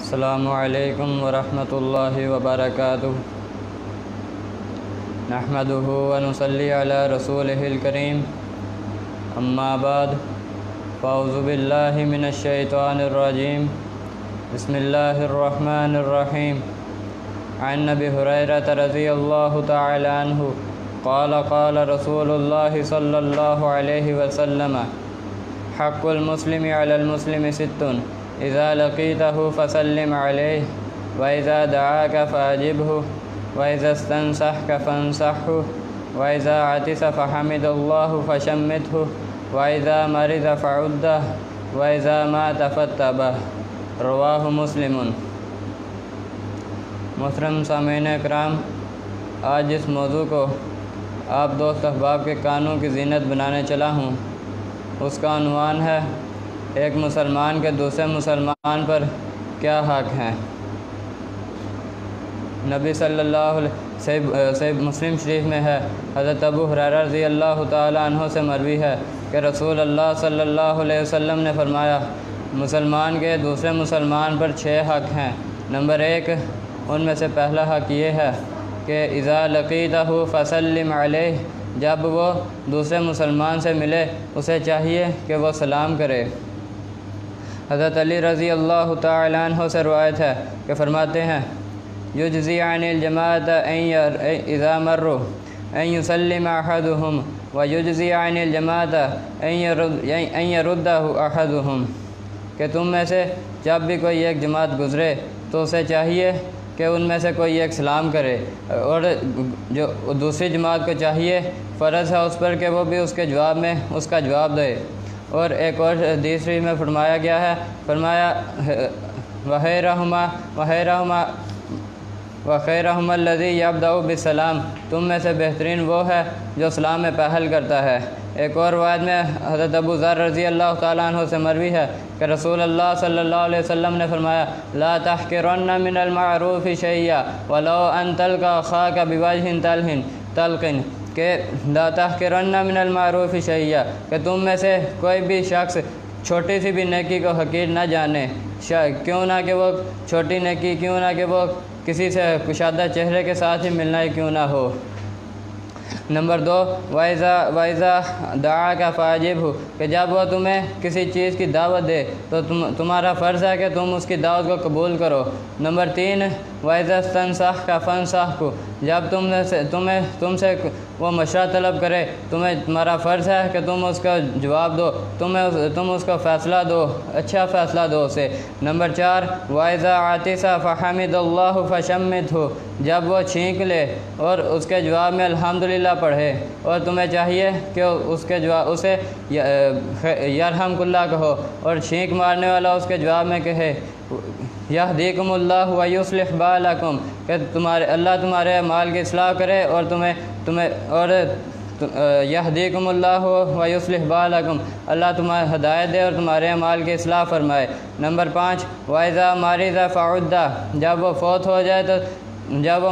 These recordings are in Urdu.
السلام علیکم ورحمۃ اللہ وبرکاتہ۔ نحمدہ ونصلی علی رسولہ الکریم، اما بعد فاعوذ باللہ من الشیطان الرجیم، بسم اللہ الرحمن الرحیم۔ عن ابی ہریرہ رضی اللہ تعالی عنہ قال قال رسول اللہ صلی اللہ علیہ وسلم حق المسلم علی المسلم ست اذا لقیتہ فسلم علیہ واذا دعاک فاجبہ واذا استنصحک فانصحہ واذا عطس فحمد اللہ فشمتہ واذا مرض فعدہ واذا مات فاتبعہ۔ رواہ مسلم۔ محترم سامعین اکرام، آج جس موضوع کو آپ دوست احباب کے کانوں کی زینت بنانے چلا ہوں، اس کا عنوان ہے ایک مسلمان کے دوسرے مسلمان پر کیا حق ہیں۔ نبی صلی اللہ علیہ صحیح مسلم شریف میں ہے، حضرت ابو ہریرہ رضی اللہ تعالی عنہ سے مروی ہے کہ رسول اللہ صلی اللہ علیہ وسلم نے فرمایا، مسلمان کے دوسرے مسلمان پر 6 حق ہیں۔ نمبر 1، ان میں سے پہلا حق یہ ہے کہ اذا لقیتہ فسلم علیہ، جب وہ دوسرے مسلمان سے ملے اسے چاہیے کہ وہ سلام کرے۔ حضرت علی رضی اللہ تعالی عنہ سے روایت ہے کہ فرماتے ہیں، یجزی عن الجماعۃ اذا مروا ان یسلم احدہم ویجزی عن الجماعۃ ان یردہ احدہم، کہ تم میں سے جب بھی کوئی ایک جماعت گزرے تو اسے چاہیے کہ ان میں سے کوئی ایک سلام کرے، اور جو دوسری جماعت کو چاہیے، فرض ہے اس پر کہ وہ بھی اس کے جواب میں اس کا جواب دے۔ اور ایک اور دوسری میں فرمایا گیا ہے، فرمایا وخیرہم الذی یبدأ بالسلام، تم میں سے بہترین وہ ہے جو سلام میں پہل کرتا ہے۔ ایک اور روایت میں حضرت ابو ذر رضی اللہ تعالیٰ عنہ سے مروی ہے کہ رسول اللہ صلی اللہ علیہ وسلم نے فرمایا، لا تحقرن من المعروف شیئا ولو ان تلقى اخاک بوجہ طلق، کہ لا تحقرن من المعروف شیئا، کہ تم میں سے کوئی بھی شخص چھوٹی سی بھی نیکی کو حقیر نہ جانے، کیوں نہ کہ وہ چھوٹی نیکی، کیوں نہ کہ وہ کسی سے کشادہ چہرے کے ساتھ ہی ملنا ہی کیوں نہ ہو۔ نمبر 2، وَإِذَا دَعَاكَ فَأَجِبْهُ، کہ جب وہ تمہیں کسی چیز کی دعوت دے تو تمہارا فرض ہے کہ تم اس کی دعوت کو قبول کرو۔ نمبر 3، وَإِذَا اسْتَنصَحَكَ فَانصَحْهُ، جب تم سے وہ مشورہ طلب کرے تمہارا فرض ہے کہ تم اس کا جواب دو، تم اس کا فیصلہ دو، اچھا فیصلہ دو اسے۔ نمبر 4، وَإِذَا عَطِسَ فَحَمِدَ اللَّهُ فَشَمِّتْهُ، جب وہ چھینک لے اور اس کے جواب میں الحمدللہ پڑھے، اور تمہیں چاہیے کہ اس کے جواب اسے یرحمک اللہ کہو، اور چھینک مارنے والا اس کے جواب میں کہے یہدیکم اللہ ویصلح بالکم، کہ اللہ تمہارے اعمال کی اصلاح کرے اور یہدیکم اللہ ویصلح بالکم، اللہ تمہیں ہدایت دے اور تمہارے اعمال کی اصلاح فرمائے۔ نمبر 5، وَإِذَا مَرِضَ فَعُدَّ، جب وہ فوت ہو جائے تو جب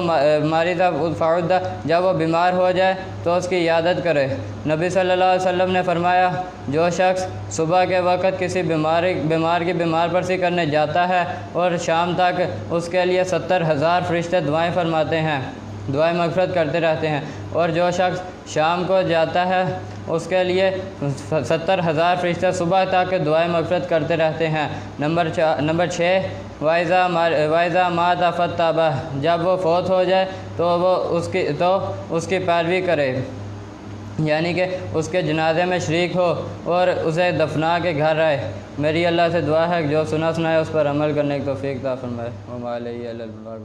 وہ بیمار ہو جائے تو اس کی عیادت کرے۔ نبی صلی اللہ علیہ وسلم نے فرمایا، جو شخص صبح کے وقت کسی بیمار کی بیمار پرسی کرنے جاتا ہے اور شام تک اس کے لیے 70,000 فرشتے دعائیں فرماتے ہیں، دعائیں مغفرت کرتے رہتے ہیں، اور جو شخص شام کو جاتا ہے اس کے لیے 70,000 فرشتے صبح تک دعائیں مغفرت کرتے رہتے ہیں۔ نمبر 6، وَإِذَا مَاتَ فَاتَّبَعَ، جب وہ فوت ہو جائے تو وہ اس کی پیروی کرے، یعنی کہ اس کے جنازے میں شریک ہو اور اسے دفنا کے گھر آئے۔ میری اللہ سے دعا ہے کہ جو سنا ہے اس پر عمل کرنے کی توفیق عطا فرمائے۔ وما علیہ الا البلاغ۔